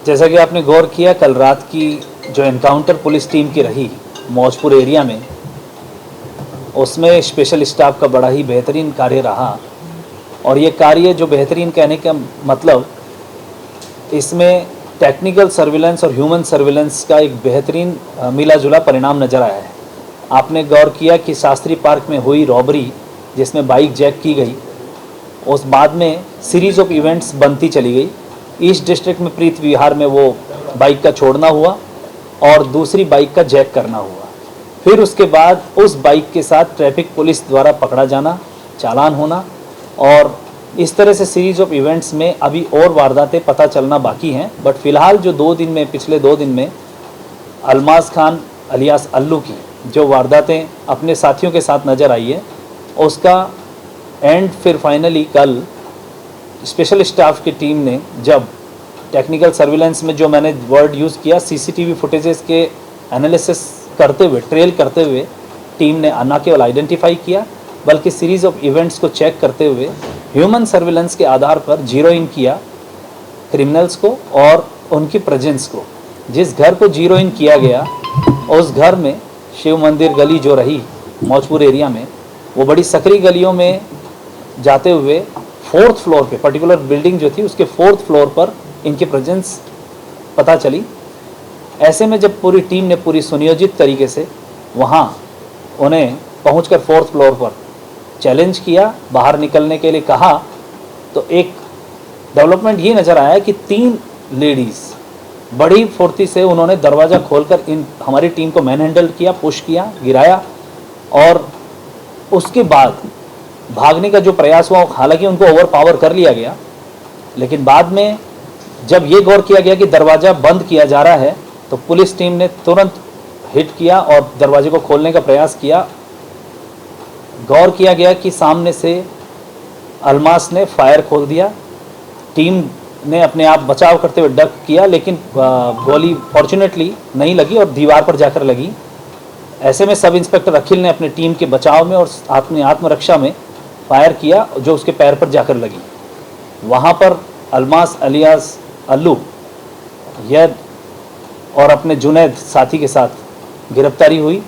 जैसा कि आपने गौर किया, कल रात की जो एनकाउंटर पुलिस टीम की रही मौजपुर एरिया में, उसमें स्पेशल स्टाफ का बड़ा ही बेहतरीन कार्य रहा। और ये कार्य जो बेहतरीन कहने का मतलब, इसमें टेक्निकल सर्विलेंस और ह्यूमन सर्विलेंस का एक बेहतरीन मिला जुला परिणाम नज़र आया है। आपने गौर किया कि शास्त्री पार्क में हुई रॉबरी जिसमें बाइक जैक की गई, उस बाद में सीरीज़ ऑफ इवेंट्स बनती चली गई। ईस्ट डिस्ट्रिक्ट में प्रीत विहार में वो बाइक का छोड़ना हुआ और दूसरी बाइक का जैक करना हुआ। फिर उसके बाद उस बाइक के साथ ट्रैफिक पुलिस द्वारा पकड़ा जाना, चालान होना, और इस तरह से सीरीज़ ऑफ इवेंट्स में अभी और वारदातें पता चलना बाकी हैं। बट फ़िलहाल जो पिछले 2 दिन में अल्माज़ खान अलियास अल्लू की जो वारदातें अपने साथियों के साथ नज़र आई है, उसका एंड फिर फाइनली कल स्पेशल स्टाफ की टीम ने जब टेक्निकल सर्विलेंस में जो मैंने वर्ड यूज़ किया, सीसीटीवी फुटेजेस के एनालिसिस करते हुए, ट्रेल करते हुए टीम ने न केवल आइडेंटिफाई किया बल्कि सीरीज़ ऑफ इवेंट्स को चेक करते हुए ह्यूमन सर्विलेंस के आधार पर जीरो इन किया क्रिमिनल्स को और उनकी प्रेजेंस को। जिस घर को जीरो इन किया गया उस घर में शिव मंदिर गली जो रही मौजपुर एरिया में, वो बड़ी सकरी गलियों में जाते हुए 4th फ्लोर पे, पर्टिकुलर बिल्डिंग जो थी उसके 4th फ्लोर पर इनकी प्रेजेंस पता चली। ऐसे में जब पूरी टीम ने पूरी सुनियोजित तरीके से वहाँ उन्हें पहुंचकर 4th फ्लोर पर चैलेंज किया, बाहर निकलने के लिए कहा, तो एक डेवलपमेंट ये नज़र आया कि 3 लेडीज़ बड़ी फुर्ती से उन्होंने दरवाज़ा खोलकर हमारी टीम को मैन हैंडल किया, पुश किया, गिराया, और उसके बाद भागने का जो प्रयास हुआ, हालांकि उनको ओवर पावर कर लिया गया, लेकिन बाद में जब ये गौर किया गया कि दरवाज़ा बंद किया जा रहा है तो पुलिस टीम ने तुरंत हिट किया और दरवाजे को खोलने का प्रयास किया। गौर किया गया कि सामने से अल्मास ने फायर खोल दिया। टीम ने अपने आप बचाव करते हुए डक किया, लेकिन गोली फॉर्चुनेटली नहीं लगी और दीवार पर जाकर लगी। ऐसे में सब इंस्पेक्टर अखिल ने अपने टीम के बचाव में और अपनी आत्मरक्षा में फायर किया जो उसके पैर पर जाकर लगी। वहाँ पर अल्मास अलियास अल्लू यह और अपने जुनैद साथी के साथ गिरफ्तारी हुई।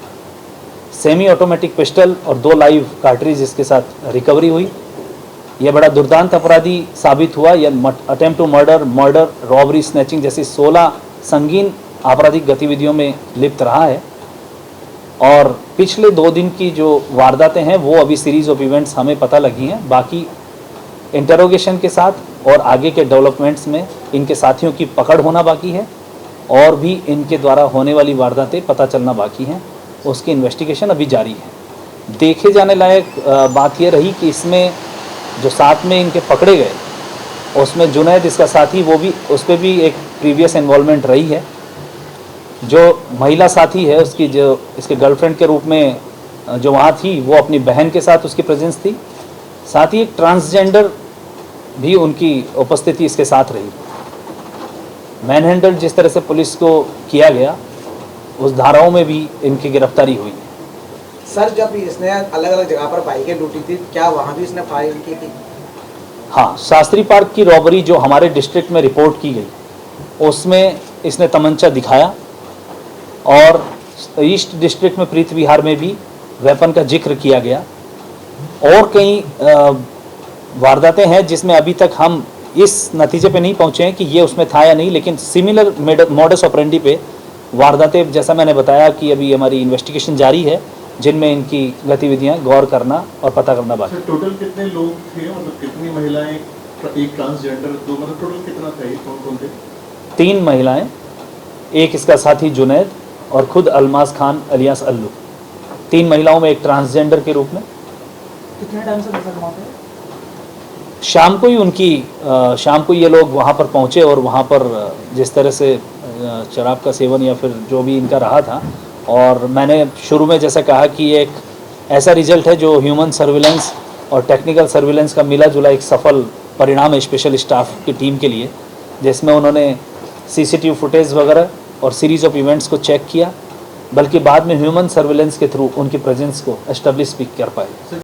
सेमी ऑटोमेटिक पिस्टल और 2 लाइव कार्ट्रिज इसके साथ रिकवरी हुई। यह बड़ा दुर्दांत अपराधी साबित हुआ। यह attempt to murder, robbery, snatching जैसी 16 संगीन आपराधिक गतिविधियों में लिप्त रहा है। और पिछले 2 दिन की जो वारदातें हैं वो अभी सीरीज़ ऑफ इवेंट्स हमें पता लगी हैं। बाकी इंटरोगेशन के साथ और आगे के डेवलपमेंट्स में इनके साथियों की पकड़ होना बाकी है और भी इनके द्वारा होने वाली वारदातें पता चलना बाकी हैं। उसकी इन्वेस्टिगेशन अभी जारी है। देखे जाने लायक बात यह रही कि इसमें जो साथ में इनके पकड़े गए, उसमें जुनैद इसका साथी, वो भी, उस पर भी एक प्रीवियस इन्वॉल्वमेंट रही है। जो महिला साथी है उसकी, जो इसके गर्लफ्रेंड के रूप में जो वहाँ थी, वो अपनी बहन के साथ उसकी प्रेजेंस थी। साथ ही एक ट्रांसजेंडर भी उनकी उपस्थिति इसके साथ रही। मैन हैंडल जिस तरह से पुलिस को किया गया, उस धाराओं में भी इनकी गिरफ्तारी हुई। सर, जब इसने अलग अलग जगह पर बाइकें लूटी थी, क्या वहाँ भी इसने फायर की थी? हाँ, शास्त्री पार्क की रॉबरी जो हमारे डिस्ट्रिक्ट में रिपोर्ट की गई, उसमें इसने तमंचा दिखाया, और ईस्ट डिस्ट्रिक्ट में प्रीत विहार में भी वेपन का जिक्र किया गया। और कई वारदातें हैं जिसमें अभी तक हम इस नतीजे पे नहीं पहुँचे हैं कि ये उसमें था या नहीं, लेकिन सिमिलर मॉडस ऑपरेंडी पे वारदातें, जैसा मैंने बताया कि अभी हमारी इन्वेस्टिगेशन जारी है, जिनमें इनकी गतिविधियां गौर करना और पता करना बाकी। टोटल कितने लोग थे, मतलब कितनी महिलाएं, एक ट्रांसजेंडर, तो मतलब टोटल कितना था, कौन कौन थे? 3 महिलाएं, एक इसका साथी जुनैद और खुद अल्माज़ खान अलियास अल्लू। 3 महिलाओं में एक ट्रांसजेंडर के रूप में। कितने टाइम से नजर वहाँ पे? शाम को ये लोग वहाँ पर पहुँचे और वहाँ पर जिस तरह से शराब का सेवन या फिर जो भी इनका रहा था, और मैंने शुरू में जैसा कहा कि एक ऐसा रिजल्ट है जो ह्यूमन सर्विलेंस और टेक्निकल सर्विलेंस का मिला जुला एक सफल परिणाम है स्पेशल स्टाफ की टीम के लिए, जिसमें उन्होंने सीसीटीवी फुटेज वगैरह और सीरीज़ ऑफ इवेंट्स को चेक किया, बल्कि बाद में ह्यूमन सर्विलेंस के थ्रू उनकी प्रेजेंस को एस्टेब्लिश भी कर पाए।